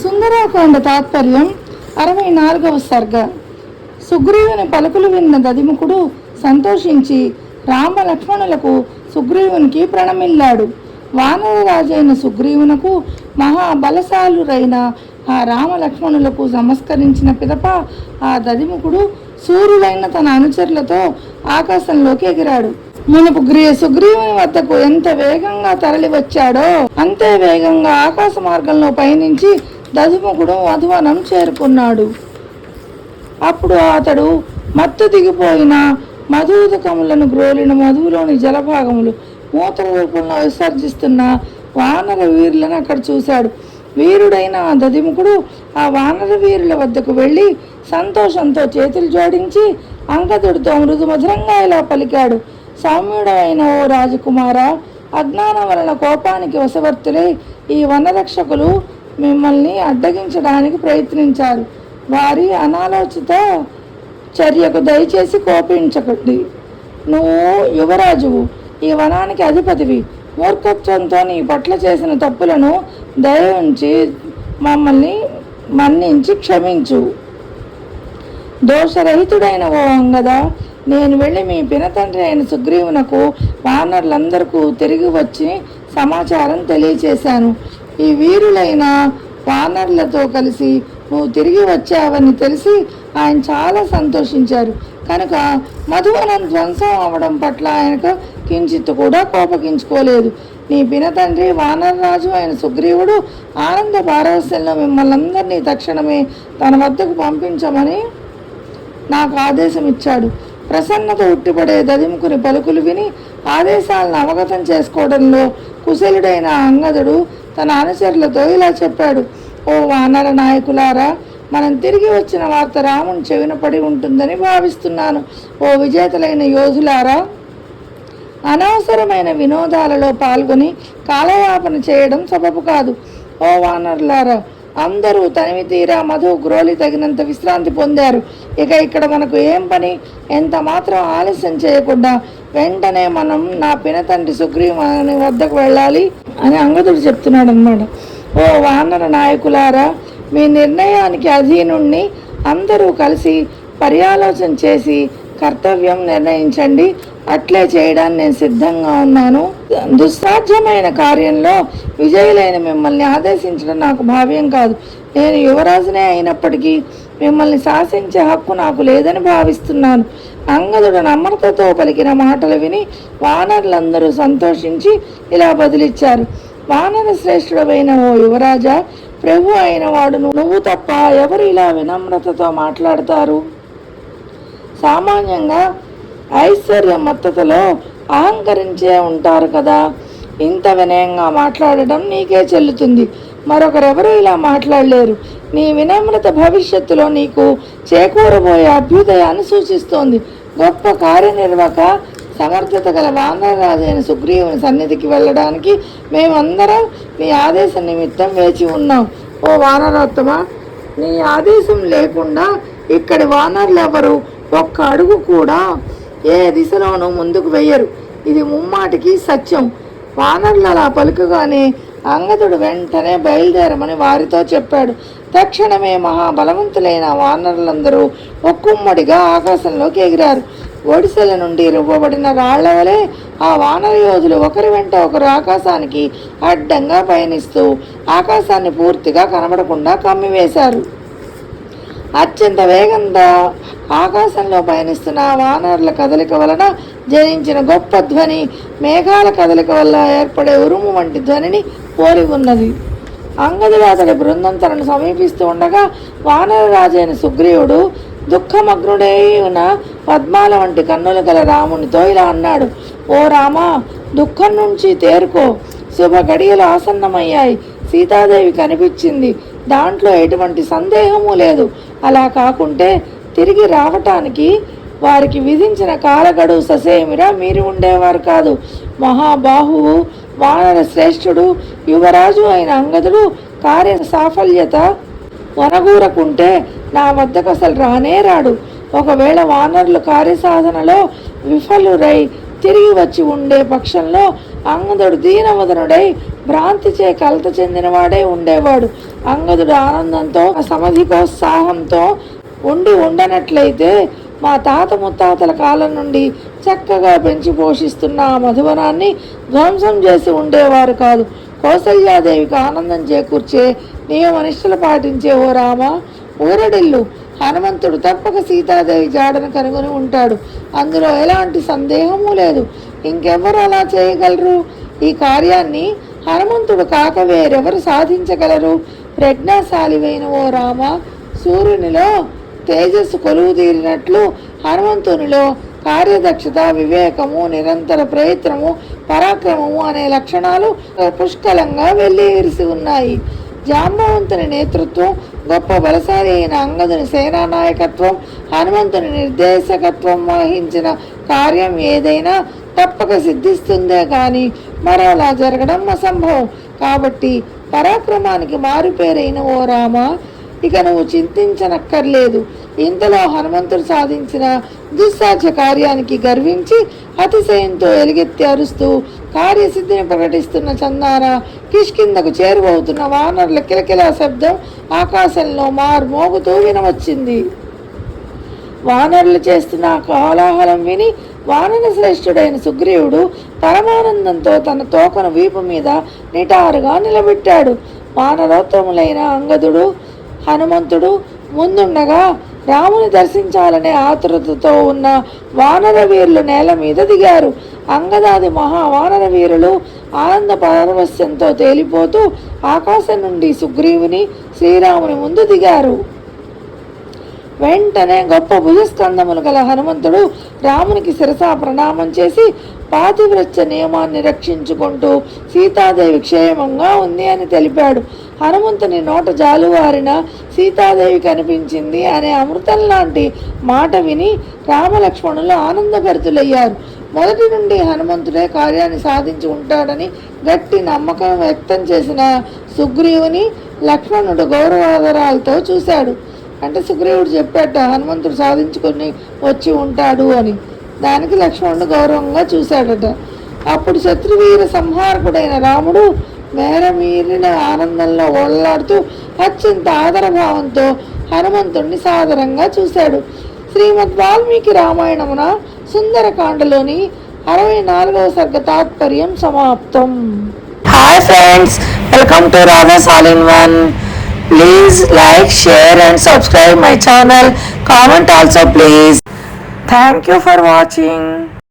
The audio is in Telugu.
సుందరాకాండ తాత్పర్యం 64వ సర్గ. సుగ్రీవుని పలుకులు విన్న దదిముఖుడు సంతోషించి రామ లక్ష్మణులకు సుగ్రీవునికి ప్రణమిల్లాడు. వానరరాజైన సుగ్రీవునకు మహాబలశాలురైన ఆ రామ లక్ష్మణులకు నమస్కరించిన పిదప ఆ దదిముఖుడు సూర్యులైన తన అనుచరులతో ఆకాశంలోకి ఎగిరాడు. మునుపు సుగ్రీవుని వద్దకు ఎంత వేగంగా తరలి వచ్చాడో అంతే వేగంగా ఆకాశ మార్గంలో పయనించి దదిముఖుడు మధువనం చేరుకున్నాడు. అప్పుడు అతడు మత్తు దిగిపోయిన మధుదకములను గ్రోలిన మధువులోని జలభాగములు మూత్ర రూపంలో విసర్జిస్తున్న వానర వీరులను అక్కడ చూశాడు. వీరుడైన ఆ దదిముఖుడు ఆ వానర వీరుల వద్దకు వెళ్ళి సంతోషంతో చేతులు జోడించి అంగదుడితో మృదు మధురంగా ఇలా పలికాడు. సౌమ్యుడైన ఓ రాజకుమార, అజ్ఞానం వలన కోపానికి వశవర్తులై ఈ వనరక్షకులు మిమ్మల్ని అడ్డగించడానికి ప్రయత్నించారు. వారి అనాలోచిత చర్యకు దయచేసి కోపించకండి. నువ్వు యువరాజువు, ఈ వనానికి అధిపతివి. మూర్ఖత్వంతో నీ పట్ల చేసిన తప్పులను దయ ఉంచి మమ్మల్ని మన్నించి క్షమించు. దోషరహితుడైన ఓ అంగద, నేను వెళ్ళి మీ పినతండ్రి అయిన సుగ్రీవునకు వానరులందరికీ తిరిగి వచ్చి సమాచారం తెలియచేశాను. ఈ వీరులైన వానరులతో కలిసి నువ్వు తిరిగి వచ్చావని తెలిసి ఆయన చాలా సంతోషించారు. కనుక మధువనం ధ్వంసం అవ్వడం పట్ల ఆయనకు కించిత్తు కూడా కోపగించుకోలేదు. నీ పినతండ్రి వానరరాజు అయిన సుగ్రీవుడు ఆనంద పారవస్యంలో మిమ్మల్ని అందరినీ తక్షణమే తన వద్దకు పంపించమని నాకు ఆదేశం ఇచ్చాడు. ప్రసన్నత ఉట్టిపడే దదిముఖుని పలుకులు విని ఆదేశాలను అవగతం చేసుకోవడంలో కుశలుడైన అంగదుడు తన అనుచరులతో ఇలా చెప్పాడు. ఓ వానర నాయకులారా, మనం తిరిగి వచ్చిన వార్త రాముని చెవిన పడి ఉంటుందని భావిస్తున్నాను. ఓ విజేతలైన యోధులారా, అనవసరమైన వినోదాలలో పాల్గొని కాలయాపన చేయడం సబబు కాదు. ఓ వానరులారా, అందరూ తనివి తీరా మధు గ్రోలి తగినంత విశ్రాంతి పొందారు. ఇక ఇక్కడ మనకు ఏం పని? ఎంత మాత్రం ఆలస్యం చేయకుండా వెంటనే మనం నా పినతండ్రి సుగ్రీవుని వద్దకు వెళ్ళాలి అని అంగదుడు చెప్తున్నాడు అన్నమాట. ఓ వానర నాయకులారా, మీ నిర్ణయానికి అధీనుణ్ణి అందరూ కలిసి పర్యాలోచన చేసి కర్తవ్యం నిర్ణయించండి. అట్లే చేయడానికి నేను సిద్ధంగా ఉన్నాను. దుస్సాధ్యమైన కార్యంలో విజయులైన మిమ్మల్ని ఆదేశించడం నాకు భావ్యం కాదు. నేను యువరాజునే అయినప్పటికీ మిమ్మల్ని శాసించే హక్కు నాకు లేదని భావిస్తున్నాను. అంగదుడు నమ్రతతో పలికిన మాటలు విని వానరులందరూ సంతోషించి ఇలా బదులిచ్చారు. వానర శ్రేష్ఠుడైన ఓ యువరాజా, ప్రభు అయిన వాడు నువ్వు తప్ప ఎవరు ఇలా వినమ్రతతో మాట్లాడతారు? సామాన్యంగా ఐశ్వర్యమత్తతలో అహంకరించే ఉంటారు కదా. ఇంత వినయంగా మాట్లాడటం నీకే చెల్లుతుంది. మరొకరెవరూ ఇలా మాట్లాడలేరు. నీ వినమ్రత భవిష్యత్తులో నీకు చేకూరబోయే అభ్యుదయాన్ని సూచిస్తోంది. గొప్ప కార్యనిర్వాహక సమర్థత గల వానరరాజైన సుగ్రీవుని సన్నిధికి వెళ్ళడానికి మేమందరం నీ ఆదేశం నిమిత్తం వేచి ఉన్నాం. ఓ వానరోత్తమ, నీ ఆదేశం లేకుండా ఇక్కడి వానరులు ఎవరు ఒక్క అడుగు కూడా ఏ దిశలోనూ ముందుకు వెయ్యరు. ఇది ముమ్మాటికి సత్యం. వానరులు అలా పలుకగానే అంగదుడు వెంటనే బయలుదేరమని వారితో చెప్పాడు. తక్షణమే మహాబలవంతులైన వానరులందరూ ఒక్కుమ్మడిగా ఆకాశంలోకి ఎగిరారు. ఒడిసెల నుండి రువ్వబడిన రాళ్ల వలె ఆ వానర యోధులు ఒకరి వెంట ఒకరు ఆకాశానికి అడ్డంగా పయనిస్తూ ఆకాశాన్ని పూర్తిగా కనబడకుండా కమ్మివేశారు. అత్యంత వేగంగా ఆకాశంలో పయనిస్తున్న వానరుల కదలిక వలన జనించిన గొప్ప ధ్వని మేఘాల కదలిక వల్ల ఏర్పడే ఉరుము వంటి ధ్వనిని పోలి ఉన్నది. అంగదుడు అతడి బృందం తనను సమీపిస్తూ ఉండగా వానరరాజైన సుగ్రీవుడు దుఃఖమగ్నుడై ఉన్న పద్మాల వంటి కన్నులు గల రామునితో ఇలా అన్నాడు. ఓ రామా, దుఃఖం నుంచి తేరుకో. శుభ గడియలు ఆసన్నమయ్యాయి. సీతాదేవి కనిపించింది. దాంట్లో ఎటువంటి సందేహము లేదు. అలా కాకుంటే తిరిగి రావటానికి వారికి విధించిన కాలగడువు ససేమిరా మీరు ఉండేవారు కాదు. మహాబాహువు, వానర శ్రేష్ఠుడు, యువరాజు అయిన అంగదుడు కార్య సాఫల్యత వనగూరకుంటే నా వద్దకు అసలు రానే రాడు. ఒకవేళ వానరులు కార్యసాధనలో విఫలురై తిరిగి వచ్చి ఉండే పక్షంలో అంగదుడు దీనవదనుడై భ్రాంతిచే కలత చెందినవాడే ఉండేవాడు. అంగదుడు ఆనందంతో సమధికోత్సాహంతో ఉండనట్లయితే మా తాత ముత్తాతల కాలం నుండి చక్కగా పెంచి పోషిస్తున్న ఆ మధువనాన్ని ధ్వంసం చేసి ఉండేవారు కాదు. కౌసల్యాదేవికి ఆనందం చేకూర్చే నియమనిష్టలు పాటించే ఓ రామ, ఊరడిల్లు. హనుమంతుడు తప్పక సీతాదేవి జాడను కనుగొని ఉంటాడు. అందులో ఎలాంటి సందేహము లేదు. ఇంకెవరు అలా చేయగలరు? ఈ కార్యాన్ని హనుమంతుడు కాక వేరెవరు సాధించగలరు? ప్రజ్ఞాశాలివైన ఓ రామ, సూర్యునిలో తేజస్సు కొలువు తీరినట్లు హనుమంతునిలో కార్యదక్షత, వివేకము, నిరంతర ప్రయత్నము, పరాక్రమము అనే లక్షణాలు పుష్కలంగా వెల్లివిరిసి ఉన్నాయి. జాంబవంతుని నేతృత్వం, గొప్ప బలశాలి అయిన అంగదుని సేనా నాయకత్వం, హనుమంతుని నిర్దేశకత్వం వహించిన కార్యం ఏదైనా తప్పక సిద్ధిస్తుందే కానీ మరోలా జరగడం అసంభవం. కాబట్టి పరాక్రమానికి మారుపేరైన ఓ రామ, ఇక నువ్వు చింతించనక్కర్లేదు. ఇంతలో హనుమంతుడు సాధించిన దుస్సాధ్య కార్యానికి గర్వించి అతిశయంతో ఎలుగెత్తి అరుస్తూ కార్యసిద్ధిని ప్రకటిస్తున్న చందాన కిష్కిందకు చేరువవుతున్న వానరుల కిలకిలా శబ్దం ఆకాశంలో మోగుతూ వినవచ్చింది. వానరులు చేస్తున్న కోలాహలం విని వానర శ్రేష్ఠుడైన సుగ్రీవుడు పరమానందంతో తన తోకను వీపు మీద నిటారుగా నిలబెట్టాడు. వానరోత్తములైన అంగదుడు, హనుమంతుడు ముందుండగా రాముని దర్శించాలనే ఆతురతతో ఉన్న వానర వీరులు నేల మీద దిగారు. అంగదాది మహావానర వీరులు ఆనంద పారవస్యంతో తేలిపోతూ ఆకాశం నుండి సుగ్రీవుని, శ్రీరాముని ముందు దిగారు. వెంటనే గొప్ప భుజస్కంధములు గల హనుమంతుడు రామునికి శిరసా ప్రణామం చేసి పాతివ్రత్య నియమాన్ని రక్షించుకుంటూ సీతాదేవి క్షేమంగా ఉంది అని తెలిపాడు. హనుమంతుని నోట జాలువారిన సీతాదేవి కనిపించింది అనే అమృతం లాంటి మాట విని రామలక్ష్మణులు ఆనందభరితులయ్యారు. మొదటి నుండి హనుమంతుడే కార్యాన్ని సాధించి ఉంటాడని గట్టి నమ్మకం వ్యక్తం చేసిన సుగ్రీవుని లక్ష్మణుడు గౌరవాదరాలతో చూశాడు. అంటే సుగ్రీవుడు చెప్పాట హనుమంతుడు సాధించుకొని వచ్చి ఉంటాడు అని. దానికి లక్ష్మణుడు గౌరవంగా చూశాడట. అప్పుడు శత్రువీర సంహారకుడైన రాముడు మేరమీరిన ఆనందంలో ఓడలాడుతూ అత్యంత ఆదరభావంతో హనుమంతుడిని సాదరంగా చూశాడు. శ్రీమద్ వాల్మీకి రామాయణమున సుందరకాండలోని 64వ సర్గ తాత్పర్యం సమాప్తం. Hi friends, welcome to Radha's all in one. Please like, share and subscribe my channel. Comment also please. Thank you for watching.